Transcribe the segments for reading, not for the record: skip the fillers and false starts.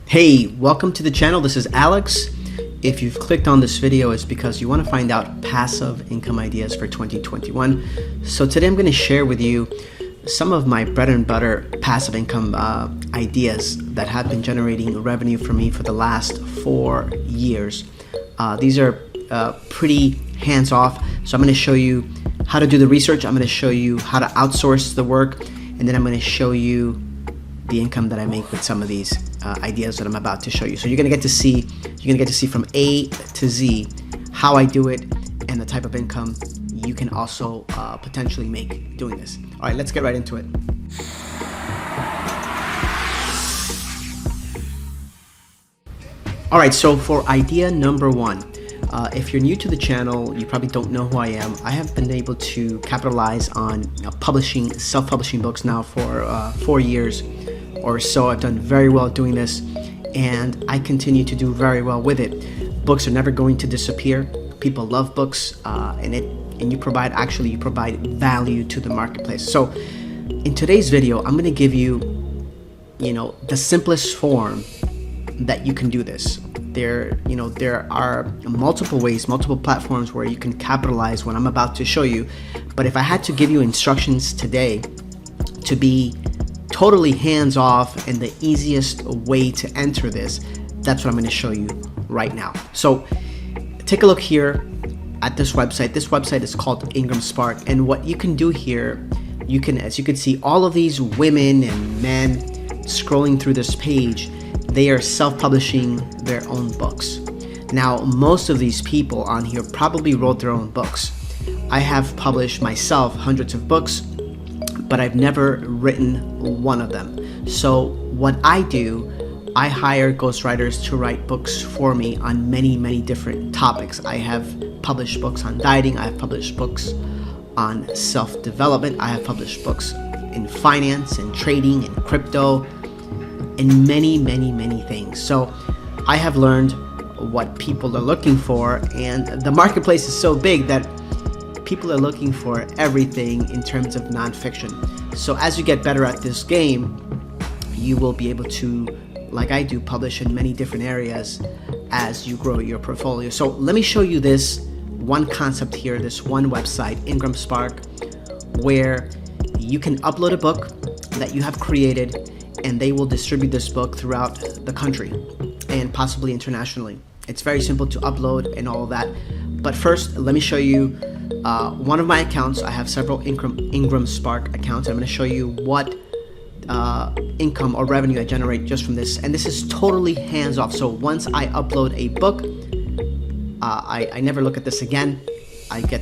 Hey, welcome to the channel. This is Alex. If you've clicked on this video, it's because you want to find out passive income ideas for 2021. So today I'm going to share with you some of my bread and butter passive income ideas that have been generating revenue for me for the last 4 years. These are pretty hands-off. So I'm going to show you how to do the research. I'm going to show you how to outsource the work, and then I'm going to show you the income that I make with some of these ideas that I'm about to show you. So you're gonna get to see from A to Z how I do it and the type of income you can also potentially make doing this. All right, let's get right into it. All right, so for idea number one, if you're new to the channel, you probably don't know who I am. I have been able to capitalize on self-publishing books now for 4 years or so. I've done very well doing this, and I continue to do very well with it. Books are never going to disappear. People love books, and you provide value to the marketplace. So in today's video, I'm going to give you, the simplest form that you can do this. There are multiple ways, multiple platforms where you can capitalize what I'm about to show you. But if I had to give you instructions today to be totally hands-off and the easiest way to enter this, that's what I'm going to show you right now. So take a look here at this website. This website is called Ingram Spark, and what you can do here, as you can see, all of these women and men scrolling through this page, they are self-publishing their own books. Now, most of these people on here probably wrote their own books. I have published myself hundreds of books, but I've never written one of them. So what I do, I hire ghostwriters to write books for me on many different topics. I have published books on dieting. I have published books on self-development. I have published books in finance and trading and crypto and many things. So I have learned what people are looking for, and the marketplace is so big that people are looking for everything in terms of nonfiction. So as you get better at this game, you will be able to, like I do, publish in many different areas as you grow your portfolio. So let me show you this one concept here, this one website, Ingram Spark, where you can upload a book that you have created, and they will distribute this book throughout the country and possibly internationally. It's very simple to upload and all of that. But first, let me show you one of my accounts. I have several Ingram Spark accounts. I'm going to show you what income or revenue I generate just from this. And this is totally hands-off. So once I upload a book, I never look at this again. I get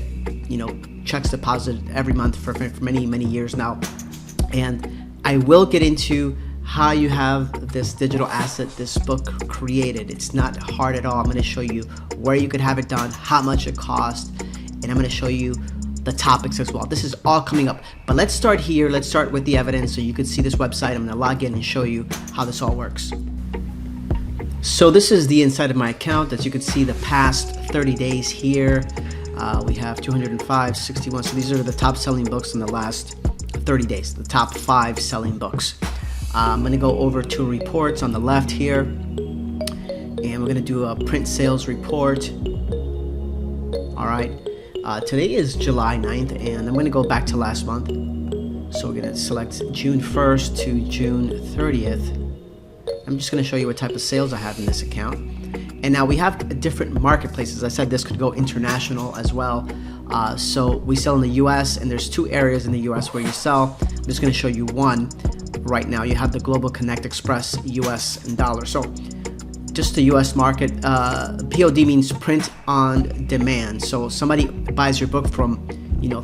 checks deposited every month for many years now. And I will get into how you have this digital asset, this book created. It's not hard at all. I'm going to show you where you could have it done, how much it costs, and I'm going to show you the topics as well. This is all coming up. But let's start here. Let's start with the evidence so you can see this website. I'm going to log in and show you how this all works. So this is the inside of my account. As you can see, the past 30 days here, we have 205, 61. So these are the top selling books in the last 30 days, the top 5 selling books. I'm going to go over to reports on the left here, and we're going to do a print sales report. All right, today is July 9th, and I'm going to go back to last month. So we're going to select June 1st to June 30th. I'm just going to show you what type of sales I have in this account. And now we have different marketplaces. I said this could go international as well. So we sell in the US, and there's 2 areas in the US where you sell. I'm just going to show you one right now. You have the Global Connect Express US and dollar. So just the US market, POD means print on demand. So somebody buys your book from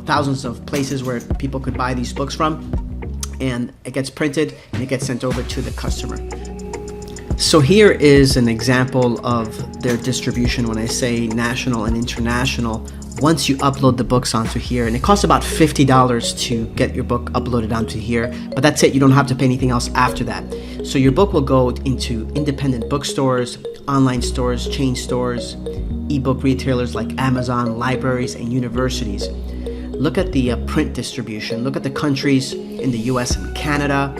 thousands of places where people could buy these books from, and it gets printed and it gets sent over to the customer. So here is an example of their distribution when I say national and international. Once you upload the books onto here, and it costs about $50 to get your book uploaded onto here, but that's it. You don't have to pay anything else after that. So your book will go into independent bookstores, online stores, chain stores, ebook retailers like Amazon, libraries, and universities. Look at the print distribution. Look at the countries in the US and Canada.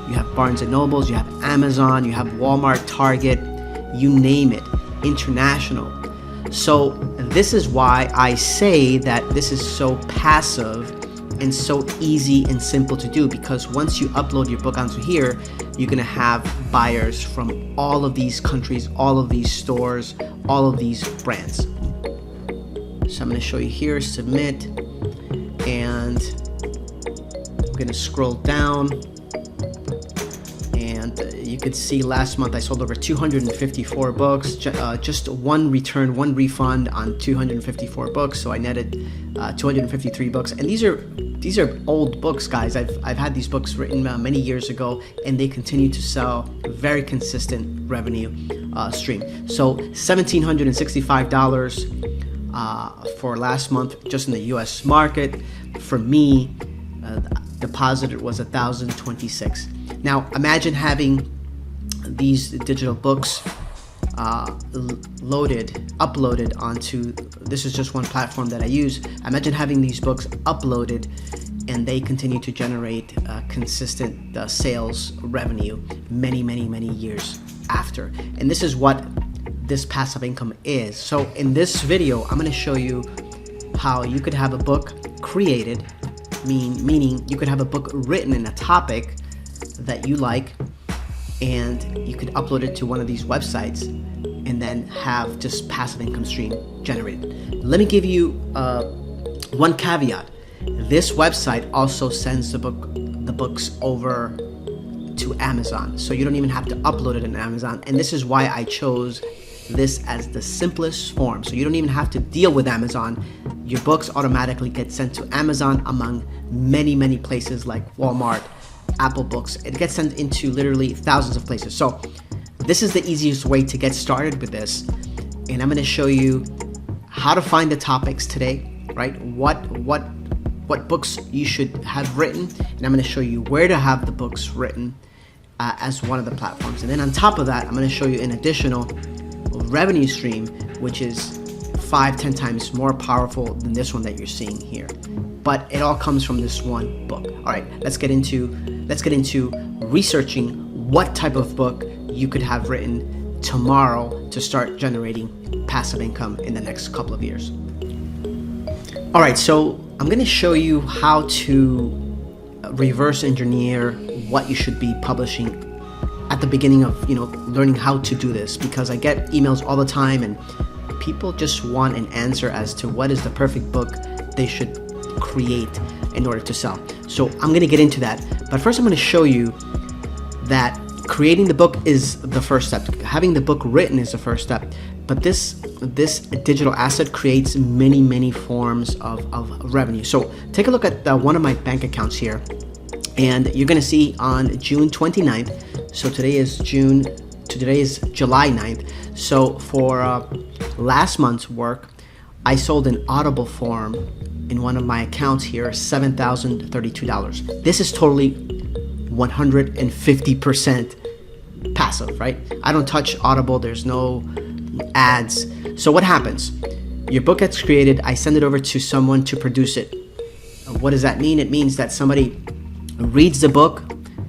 you have Barnes and Nobles, you have Amazon, you have Walmart, Target, you name it, international. So this is why I say that this is so passive and so easy and simple to do, because once you upload your book onto here, you're gonna have buyers from all of these countries, all of these stores, all of these brands. So I'm gonna show you here, submit, and I'm gonna scroll down, and you could see last month I sold over 254 books, just one return, one refund on 254 books, so I netted 253 books. And these are old books, guys. I've had these books written many years ago, and they continue to sell. Very consistent revenue stream. So $1,765 for last month just in the US market. For me, deposited was $1,026. Now imagine having these digital books uploaded onto, this is just one platform that I use. Imagine having these books uploaded and they continue to generate consistent sales revenue many years after. And this is what this passive income is. So in this video, I'm going to show you how you could have a book created, meaning you could have a book written in a topic that you like, and you could upload it to one of these websites and then have just passive income stream generated. Let me give you one caveat. This website also sends the books over to Amazon, so you don't even have to upload it in Amazon. And this is why I chose this as the simplest form. So you don't even have to deal with Amazon. Your books automatically get sent to Amazon among many places like Walmart, Apple Books. It gets sent into literally thousands of places. So this is the easiest way to get started with this. And I'm going to show you how to find the topics today, right? What books you should have written. And I'm going to show you where to have the books written as one of the platforms. And then on top of that, I'm going to show you an additional revenue stream, which is 5-10 times more powerful than this one that you're seeing here. But it all comes from this one book. All right, let's get into researching what type of book you could have written tomorrow to start generating passive income in the next couple of years. All right, so I'm going to show you how to reverse engineer what you should be publishing at the beginning of learning how to do this, because I get emails all the time and people just want an answer as to what is the perfect book they should create in order to sell. So I'm going to get into that, but first I'm going to show you that creating the book is the first step. Having the book written is the first step, but this digital asset creates many forms of revenue. So take a look at one of my bank accounts here, and you're going to see on June 29th, so today is July 9th. So for last month's work, I sold an Audible form in one of my accounts here, $7,032. This is totally 150% passive, right? I don't touch Audible. There's no ads. So what happens? Your book gets created. I send it over to someone to produce it. What does that mean? It means that somebody reads the book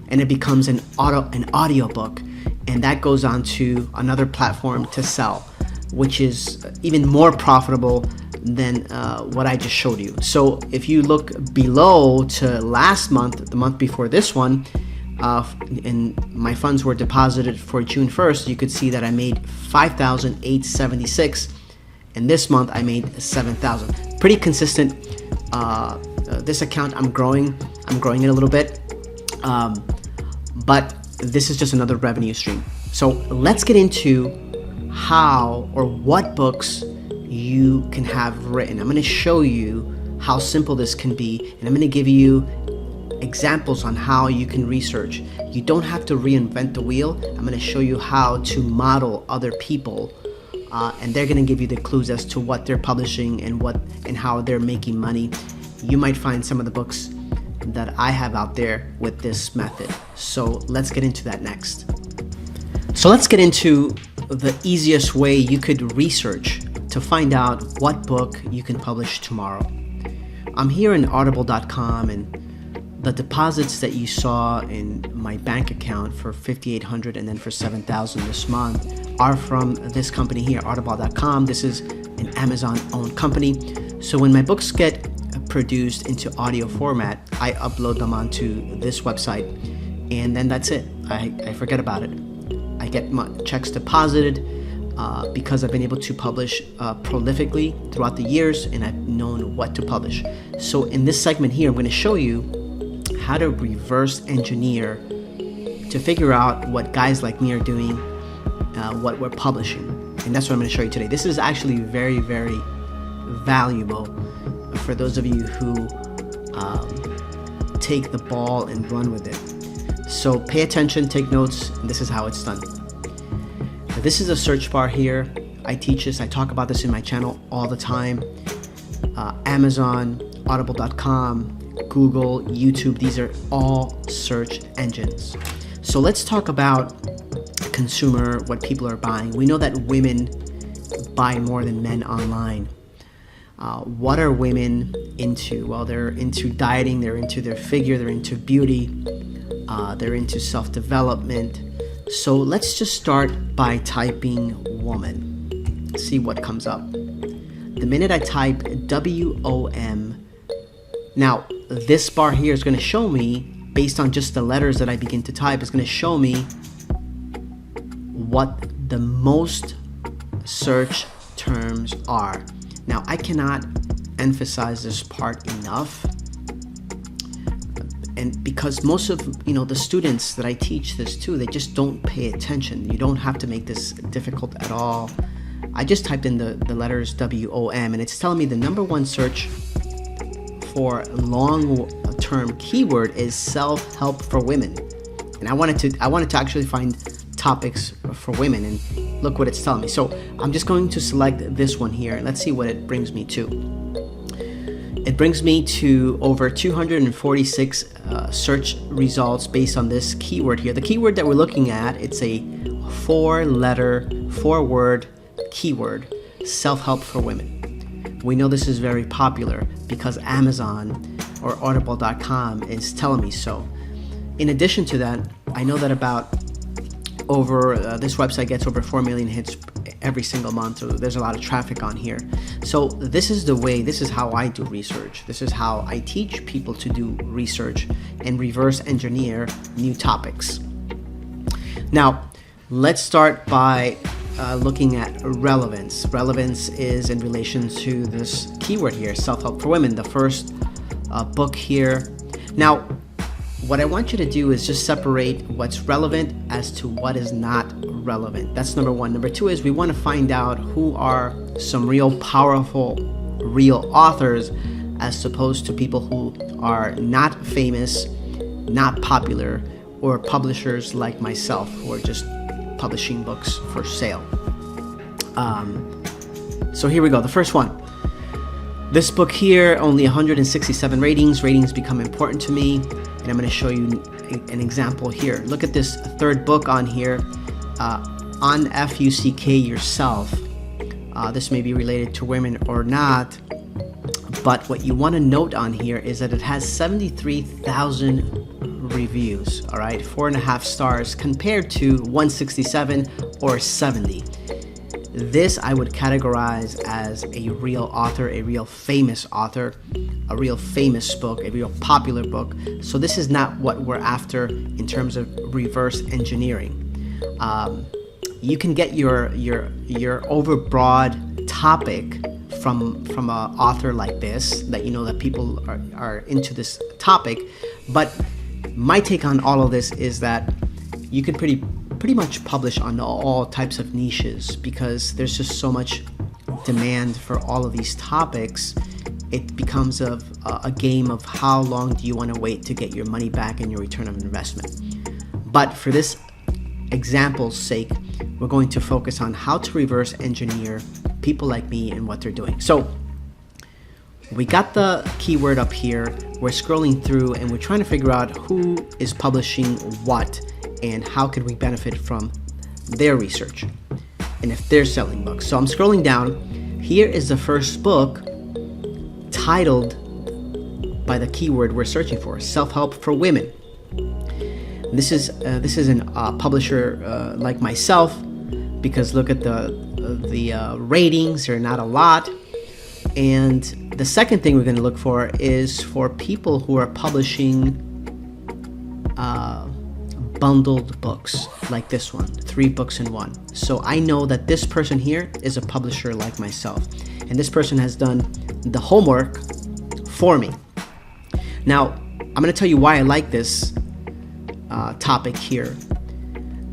and it becomes an audio book, and that goes on to another platform to sell, which is even more profitable than what I just showed you. So if you look below to last month, the month before this one, and my funds were deposited for June 1st, you could see that I made $5,876, and this month I made $7,000. Pretty consistent. This account, I'm growing it a little bit, but this is just another revenue stream. So let's get into how or what books you can have written. I'm going to show you how simple this can be, and I'm going to give you examples on how you can research. You don't have to reinvent the wheel. I'm going to show you how to model other people, and they're going to give you the clues as to what they're publishing and how they're making money. You might find some of the books that I have out there with this method. So let's get into that next. So let's get into the easiest way you could research to find out what book you can publish tomorrow. I'm here in audible.com, and the deposits that you saw in my bank account for $5,800 and then for $7,000 this month are from this company here, autopilot.com. This is an Amazon-owned company. So when my books get produced into audio format, I upload them onto this website, and then that's it. I forget about it. I get my checks deposited because I've been able to publish prolifically throughout the years, and I've known what to publish. So in this segment here, I'm going to show you how to reverse engineer to figure out what guys like me are doing, what we're publishing. And that's what I'm going to show you today. This is actually very, very valuable for those of you who take the ball and run with it. So pay attention, take notes, and this is how it's done. Now, this is a search bar here. I teach this, I talk about this in my channel all the time. Amazon, audible.com, Google, YouTube, these are all search engines. So let's talk about consumer, what people are buying. We know that women buy more than men online. What are women into? Well, they're into dieting, they're into their figure, they're into beauty, they're into self-development. So let's just start by typing woman, see what comes up. The minute I type WOM, now this bar here is going to show me, based on just the letters that I begin to type, is going to show me what the most search terms are. Now, I cannot emphasize this part enough, and because most of the students that I teach this to, they just don't pay attention. You don't have to make this difficult at all. I just typed in the letters WOM, and it's telling me the #1 search for long-term keyword is self-help for women. And I wanted to actually find topics for women, and look what it's telling me. So I'm just going to select this one here, and let's see what it brings me to. It brings me to over 246 search results based on this keyword here. The keyword that we're looking at, it's a 4-word keyword, self-help for women. We know this is very popular because Amazon or audible.com is telling me so. In addition to that, I know that this website gets over 4 million hits every single month, so there's a lot of traffic on here. So this is how I do research. This is how I teach people to do research and reverse engineer new topics. Now, let's start by looking at relevance. Relevance is in relation to this keyword here, self-help for women, the first book here. Now, what I want you to do is just separate what's relevant as to what is not relevant. That's #1. #2 is we want to find out who are some real powerful, real authors, as opposed to people who are not famous, not popular, or publishers like myself who are just publishing books for sale. So here we go. The first one. This book here, only 167 ratings. Ratings become important to me, and I'm going to show you an example here. Look at this third book on here, On FUCK Yourself. This may be related to women or not, but what you want to note on here is that it has 73,000 reviews, all right, 4.5 stars compared to 167 or 70. This I would categorize as a real author, a real famous author, a real famous book, a real popular book. So this is not what we're after in terms of reverse engineering. You can get your overbroad topic from an author like this, that that people are into this topic. But my take on all of this is that you could pretty much publish on all types of niches, because there's just so much demand for all of these topics. It becomes a game of how long do you want to wait to get your money back and your return on investment. But for this example's sake, we're going to focus on how to reverse engineer people like me and what they're doing. So we got the keyword up here, we're scrolling through, and we're trying to figure out who is publishing what and how could we benefit from their research and if they're selling books. So I'm scrolling down. Here is the first book titled by the keyword we're searching for, self-help for women. This is a publisher like myself, because look at the ratings, they're not a lot. And the second thing we're going to look for is for people who are publishing bundled books like this one, 3 books in one. So I know that this person here is a publisher like myself, and this person has done the homework for me. Now, I'm going to tell you why I like this topic here,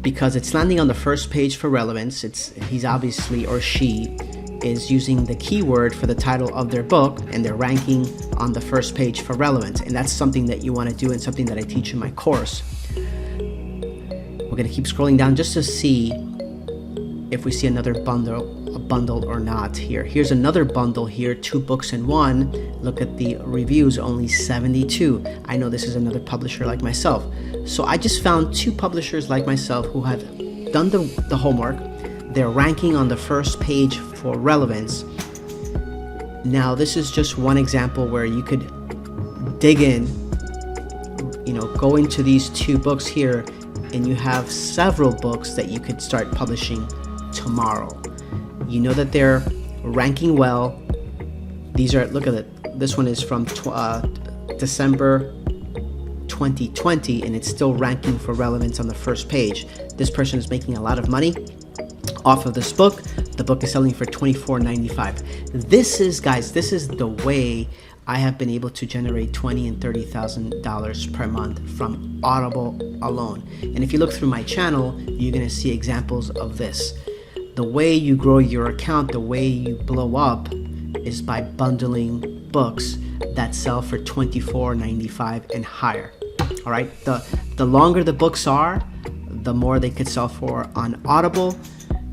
because it's landing on the first page for relevance. He's obviously, or she is using the keyword for the title of their book, and they're ranking on the first page for relevance. And that's something that you want to do, and something that I teach in my course. We're going to keep scrolling down just to see if we see another bundle or not here. Here's another bundle here, 2 books in one. Look at the reviews, only 72. I know this is another publisher like myself. So I just found 2 publishers like myself who have done the homework. They're ranking on the first page for relevance. Now, this is just one example where you could dig in, go into these 2 books here, and you have several books that you could start publishing tomorrow. You know that they're ranking well. These are, look at it, this one is from December 2020, and it's still ranking for relevance on the first page. This person is making a lot of money off of this book. The book is selling for $24.95. This is the way I have been able to generate $20,000 and $30,000 per month from Audible alone. And if you look through my channel, you're going to see examples of this. The way you grow your account, the way you blow up, is by bundling books that sell for $24.95 and higher. All right, the longer the books are, the more they could sell for on Audible.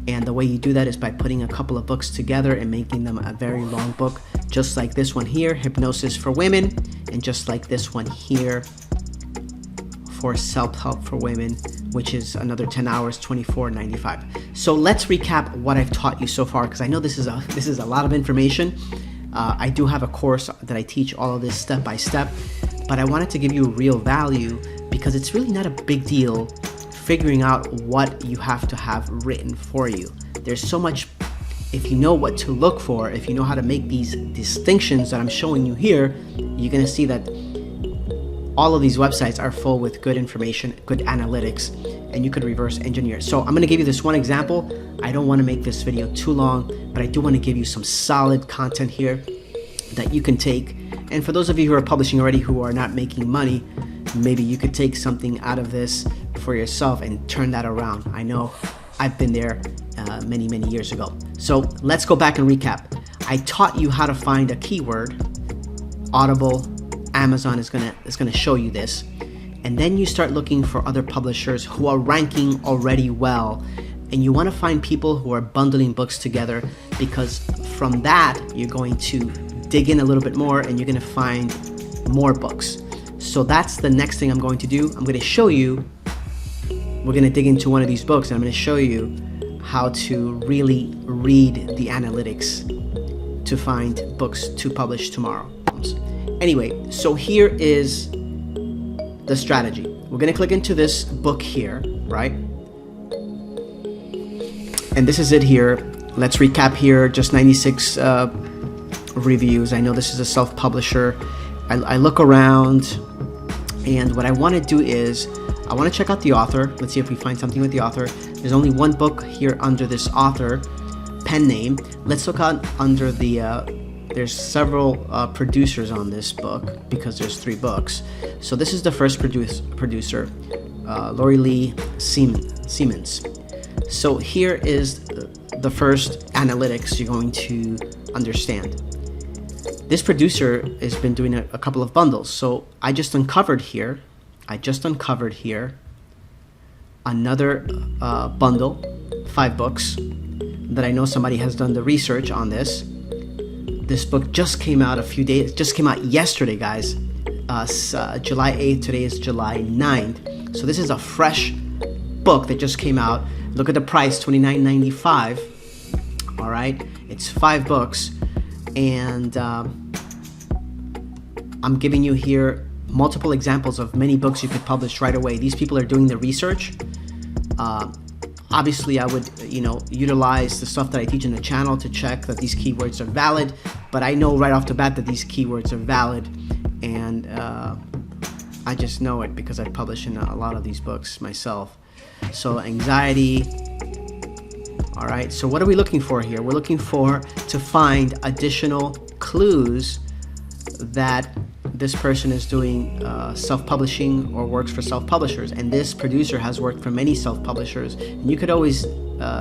And the way you do that is by putting a couple of books together and making them a very long book, just like this one here, Hypnosis for Women, and just like this one here for Self-Help for Women, which is another 10 hours, $24.95. So let's recap what I've taught you so far, because I know this is a lot of information. I do have a course that I teach all of this step by step, but I wanted to give you real value because it's really not a big deal figuring out what you have to have written for you. There's so much. If you know what to look for, if you know how to make these distinctions that I'm showing you here, you're going to see that all of these websites are full with good information, good analytics, and you could reverse engineer. So I'm going to give you this one example. I don't want to make this video too long, but I do want to give you some solid content here that you can take. And for those of you who are publishing already who are not making money, maybe you could take something out of this for yourself and turn that around. I know I've been there many years ago. So let's go back and recap. I taught you how to find a keyword. Audible, Amazon is gonna show you this, and then you start looking for other publishers who are ranking already well, and you want to find people who are bundling books together, because from that you're going to dig in a little bit more and you're going to find more books. So that's the next thing I'm going to do. I'm going to show you, we're going to dig into one of these books, and I'm going to show you how to really read the analytics to find books to publish tomorrow. Anyway, so here is the strategy. We're going to click into this book here, right? And this is it here. Let's recap here, just 96 reviews. I know this is a self-publisher. I look around, and what I want to do is I want to check out the author. Let's see if we find something with the author. There's only one book here under this author pen name. Let's look out under the there's several producers on this book, because there's 3 books. So this is the first producer, Lori Lee Siemens. So here is the first analytics you're going to understand. This producer has been doing a couple of bundles. So I just uncovered here another bundle, 5 books, that I know somebody has done the research on this. This book just came out yesterday, guys. July 8th, today is July 9th. So this is a fresh book that just came out. Look at the price, $29.95. All right, it's 5 books, and I'm giving you here multiple examples of many books you could publish right away. These people are doing the research. Obviously, I would, utilize the stuff that I teach in the channel to check that these keywords are valid. But I know right off the bat that these keywords are valid, and I just know it because I publish in a lot of these books myself. So anxiety. All right. So what are we looking for here? We're looking to find additional clues that this person is doing self-publishing or works for self-publishers, and this producer has worked for many self-publishers, and you could always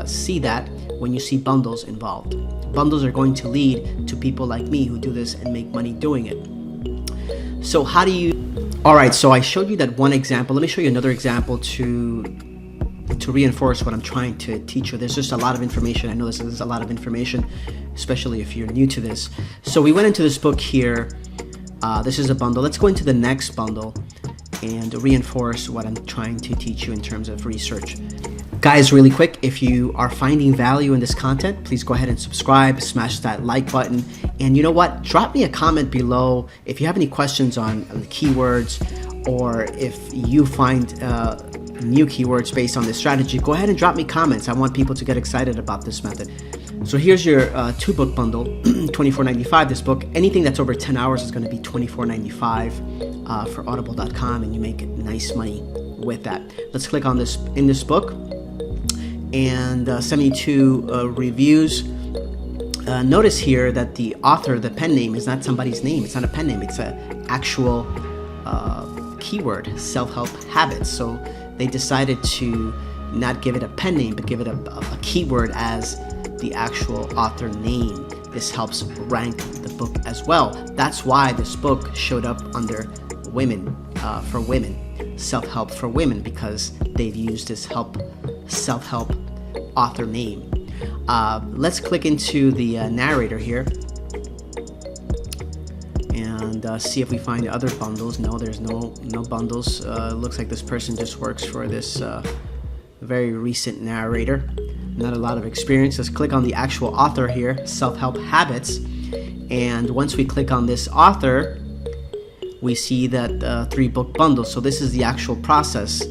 see that when you see bundles involved. Bundles are going to lead to people like me who do this and make money doing it. So how do you... All right, so I showed you that one example. Let me show you another example to reinforce what I'm trying to teach you. There's just a lot of information. I know this is a lot of information, especially if you're new to this. So we went into this book here. This is a bundle. Let's go into the next bundle and reinforce what I'm trying to teach you in terms of research. Guys, really quick, if you are finding value in this content, please go ahead and subscribe, smash that like button, and you know what? Drop me a comment below if you have any questions on the keywords, or if you find new keywords based on this strategy. Go ahead and drop me comments. I want people to get excited about this method. So here's your 2-book bundle, $24.95. This book, anything that's over 10 hours is going to be $24.95 for audible.com, and you make nice money with that. Let's click on this in this book, and 72 reviews. Notice here that the author, the pen name, is not somebody's name. It's not a pen name. It's an actual keyword, self-help habits. So they decided to not give it a pen name, but give it a keyword as the actual author name. This helps rank the book as well. That's why this book showed up under women, for women, self-help for women, because they've used this self-help author name. Let's click into the narrator here and see if we find other bundles. No, there's no bundles. Looks like this person just works for this very recent narrator. Not a lot of experience. Let's click on the actual author here, Self-Help Habits. And once we click on this author, we see that 3-book bundle. So this is the actual process.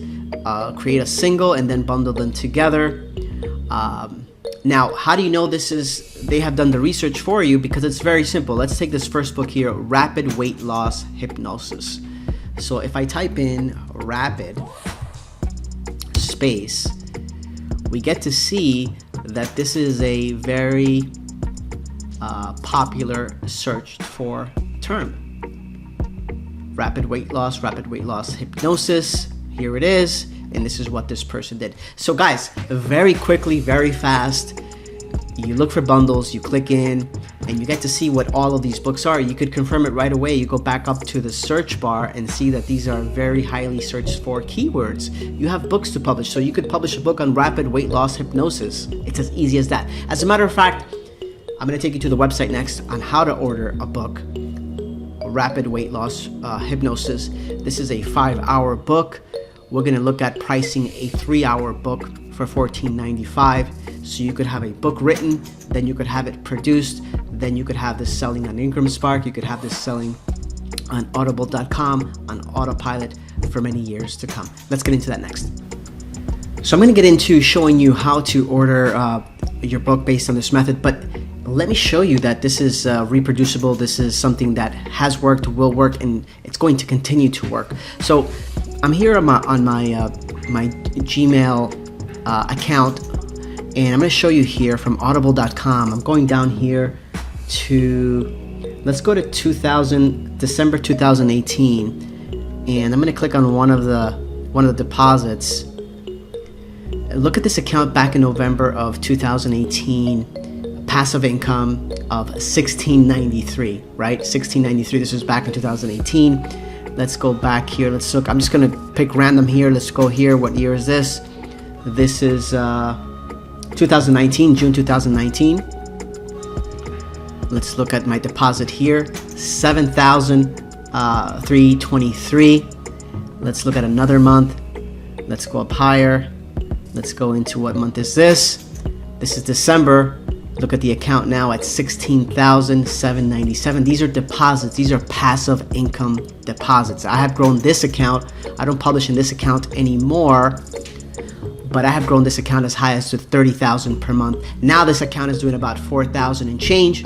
Create a single and then bundle them together. Now, how do you know they have done the research for you? Because it's very simple. Let's take this first book here, Rapid Weight Loss Hypnosis. So if I type in rapid space, we get to see that this is a very popular searched for term. Rapid weight loss hypnosis. Here it is, and this is what this person did. So guys, very quickly, very fast, you look for bundles, you click in, and you get to see what all of these books are. You could confirm it right away. You go back up to the search bar and see that these are very highly searched for keywords. You have books to publish, so you could publish a book on rapid weight loss hypnosis. It's as easy as that. As a matter of fact, I'm going to take you to the website next on how to order a book, Rapid Weight Loss Hypnosis. This is a 5-hour book. We're going to look at pricing a 3-hour book for $14.95. So you could have a book written, then you could have it produced, then you could have this selling on Ingram Spark, you could have this selling on audible.com, on autopilot for many years to come. Let's get into that next. So I'm going to get into showing you how to order your book based on this method, but let me show you that this is reproducible. This is something that has worked, will work, and it's going to continue to work. So I'm here on my Gmail account, and I'm going to show you here from audible.com. I'm going down here to, let's go to December 2018, and I'm going to click on one of the deposits. Look at this account back in November of 2018. Passive income of $16.93, right? $16.93. This was back in 2018. Let's go back here. Let's look. I'm just going to pick random here. Let's go here. What year is this? This is 2019, June 2019. Let's look at my deposit here. $7,323. Let's look at another month. Let's go up higher. Let's go into what month is this? This is December Look at the account now at $16,797. These are deposits. These are passive income deposits. I have grown this account. I don't publish in this account anymore, but I have grown this account as high as to $30,000 per month. Now this account is doing about $4,000 and change.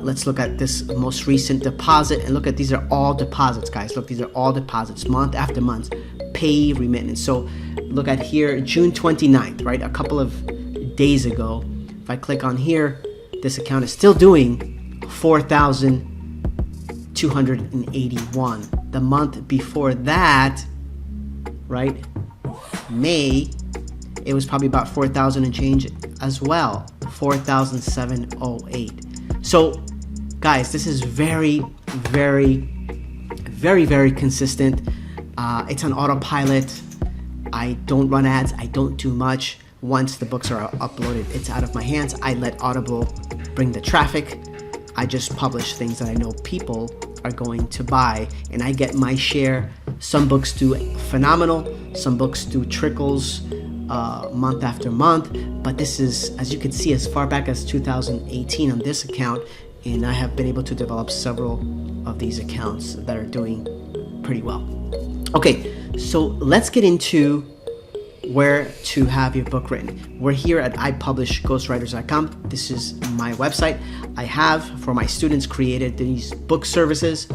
Let's look at this most recent deposit, and look at, these are all deposits, guys. Look, these are all deposits, month after month, pay remittance. So look at here, June 29th, right? A couple of days ago. If I click on here, this account is still doing $4,281. The month before that, right, May, it was probably about 4,000 and change as well, 4,708. So guys, this is very, very, very, very consistent. It's on autopilot. I don't run ads. I don't do much. Once the books are uploaded, it's out of my hands. I let Audible bring the traffic. I just publish things that I know people are going to buy, and I get my share. Some books do phenomenal, some books do trickles month after month, but this is, as you can see, as far back as 2018 on this account, and I have been able to develop several of these accounts that are doing pretty well. Okay, so let's get into where to have your book written. We're here at ipublishghostwriters.com. This is my website. I have, for my students, created these book services.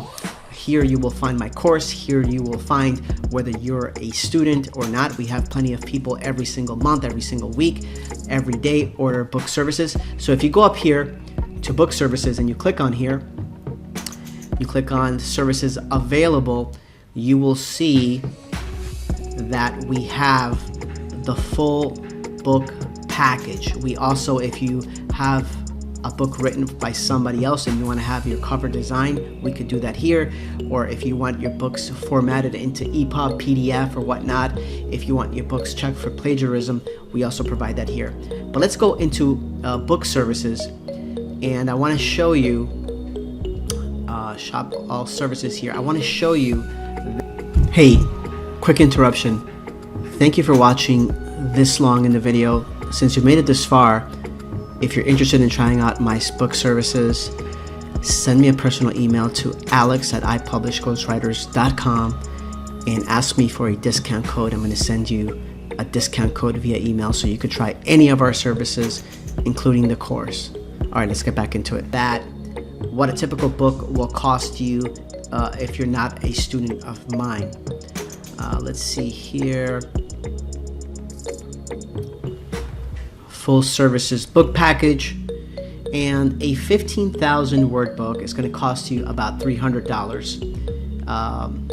Here you will find my course. Here you will find whether you're a student or not. We have plenty of people every single month, every single week, every day order book services. So if you go up here to book services and you click on here, you click on services available, you will see that we have the full book package. We also, if you have a book written by somebody else and you want to have your cover design, we could do that here. Or if you want your books formatted into EPUB, PDF, or whatnot, if you want your books checked for plagiarism, we also provide that here. But let's go into book services, and I want to show you shop all services here. I want to show you. Hey, quick interruption. Thank you for watching this long in the video. Since you made it this far, if you're interested in trying out my book services, send me a personal email to alex@ipublishghostwriters.com and ask me for a discount code. I'm going to send you a discount code via email so you could try any of our services, including the course. All right, let's get back into it. What a typical book will cost you if you're not a student of mine. Let's see here. Full services book package, and a 15,000 word book is going to cost you about $300.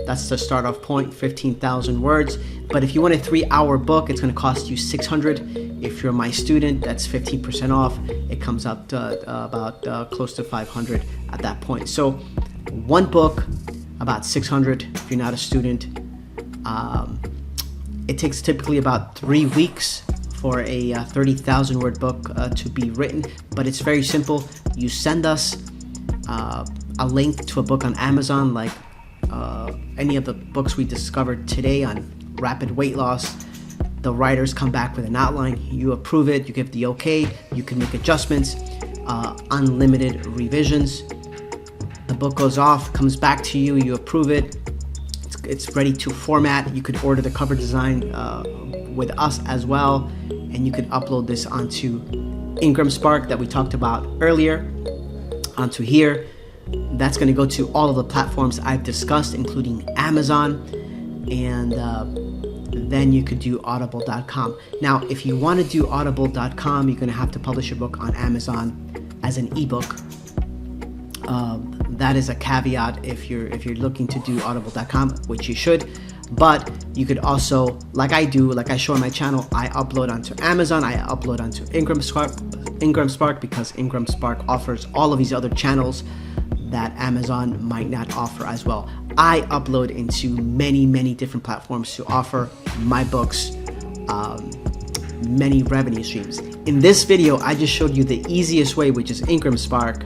That's the start off point, 15,000 words. But if you want a 3-hour book, it's going to cost you $600. If you're my student, that's 15% off. It comes up to about close to $500 at that point. So one book, about $600 if you're not a student. It takes typically about 3 weeks for a 30,000 word book to be written, but it's very simple. You send us a link to a book on Amazon, like any of the books we discovered today on rapid weight loss. The writers come back with an outline, you approve it, you give the okay, you can make adjustments, unlimited revisions. The book goes off, comes back to you, you approve it, it's ready to format. You could order the cover design with us as well, and you could upload this onto Ingram Spark that we talked about earlier, onto here. That's going to go to all of the platforms I've discussed, including Amazon, and then you could do audible.com. Now, if you want to do audible.com, you're going to have to publish your book on Amazon as an ebook. That is a caveat if you're looking to do audible.com, which you should. But you could also, like I do, like I show on my channel, I upload onto Amazon, I upload onto Ingram Spark because Ingram Spark offers all of these other channels that Amazon might not offer as well. I upload into many, many different platforms to offer my books many revenue streams. In this video, I just showed you the easiest way, which is Ingram Spark.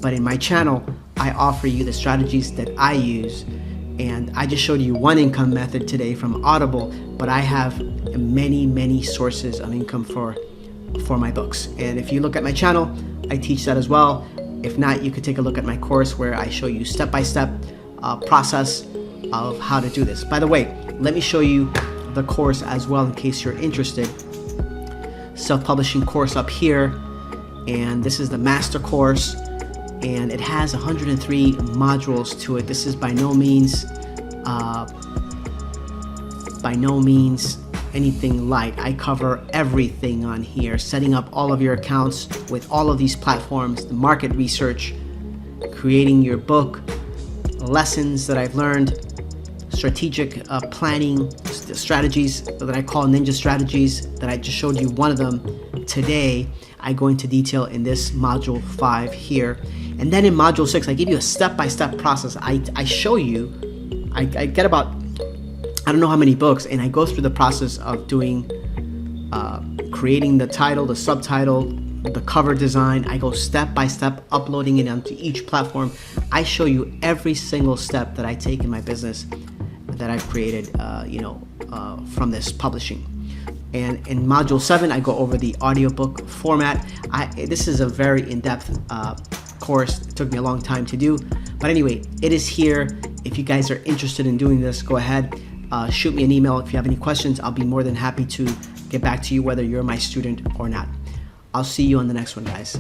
But in my channel, I offer you the strategies that I use. And I just showed you one income method today from Audible, but I have many, many sources of income for for my books. And if you look at my channel, I teach that as well. If not, you could take a look at my course where I show you step-by-step process of how to do this. By the way, let me show you the course as well in case you're interested. Self-publishing course up here, and this is the master course, and it has 103 modules to it. This is by no means anything light. I cover everything on here, setting up all of your accounts with all of these platforms, the market research, creating your book, lessons that I've learned, strategic planning strategies that I call ninja strategies that I just showed you one of them today. I go into detail in this module 5 here. And then in module 6, I give you a step-by-step process. I show you, I get about, I don't know how many books, and I go through the process of doing, creating the title, the subtitle, the cover design. I go step-by-step, uploading it onto each platform. I show you every single step that I take in my business that I've created, from this publishing. And in module 7, I go over the audiobook format. This is a very in-depth course. It took me a long time to do. But anyway, it is here. If you guys are interested in doing this, go ahead. Shoot me an email if you have any questions. I'll be more than happy to get back to you whether you're my student or not. I'll see you on the next one, guys.